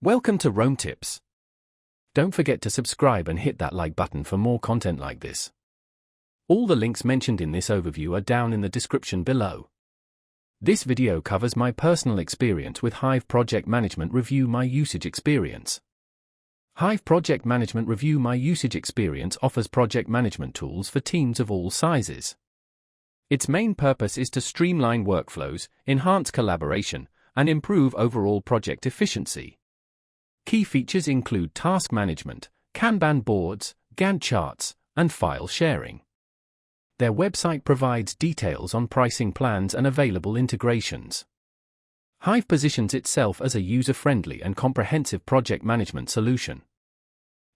Welcome to Rome Tips. Don't forget to subscribe and hit that like button for more content like this. All the links mentioned in this overview are down in the description below. This video covers my personal experience with Hive Project Management Review My Usage Experience. Hive Project Management Review My Usage Experience offers project management tools for teams of all sizes. Its main purpose is to streamline workflows, enhance collaboration, and improve overall project efficiency. Key features include task management, Kanban boards, Gantt charts, and file sharing. Their website provides details on pricing plans and available integrations. Hive positions itself as a user-friendly and comprehensive project management solution.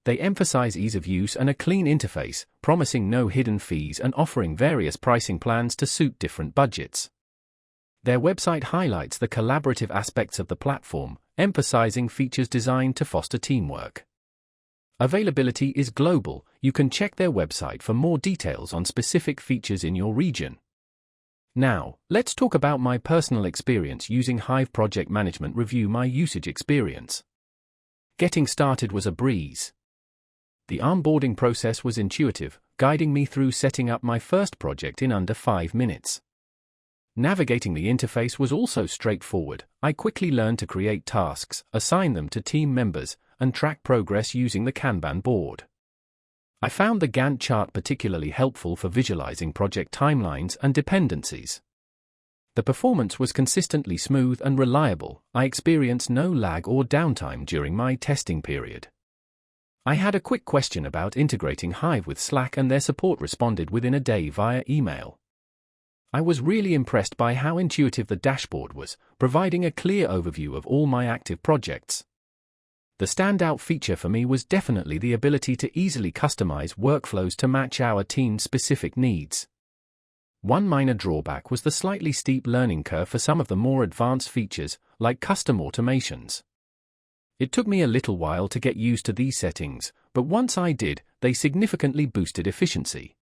They emphasize ease of use and a clean interface, promising no hidden fees and offering various pricing plans to suit different budgets. Their website highlights the collaborative aspects of the platform, emphasizing features designed to foster teamwork. Availability is global. You can check their website for more details on specific features in your region. Now, let's talk about my personal experience using Hive Project Management Review My Usage Experience. Getting started was a breeze. The onboarding process was intuitive, guiding me through setting up my first project in under 5 minutes. Navigating the interface was also straightforward. I quickly learned to create tasks, assign them to team members, and track progress using the Kanban board. I found the Gantt chart particularly helpful for visualizing project timelines and dependencies. The performance was consistently smooth and reliable. I experienced no lag or downtime during my testing period. I had a quick question about integrating Hive with Slack, and their support responded within a day via email. I was really impressed by how intuitive the dashboard was, providing a clear overview of all my active projects. The standout feature for me was definitely the ability to easily customize workflows to match our team's specific needs. One minor drawback was the slightly steep learning curve for some of the more advanced features, like custom automations. It took me a little while to get used to these settings, but once I did, they significantly boosted efficiency.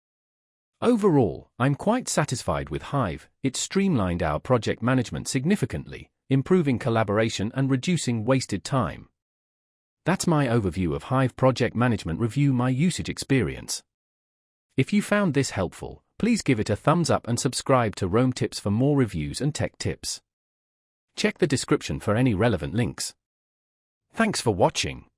Overall, I'm quite satisfied with Hive. It streamlined our project management significantly, improving collaboration and reducing wasted time. That's my overview of Hive Project Management Review My Usage Experience. If you found this helpful, please give it a thumbs up and subscribe to Rome Tips for more reviews and tech tips. Check the description for any relevant links. Thanks for watching.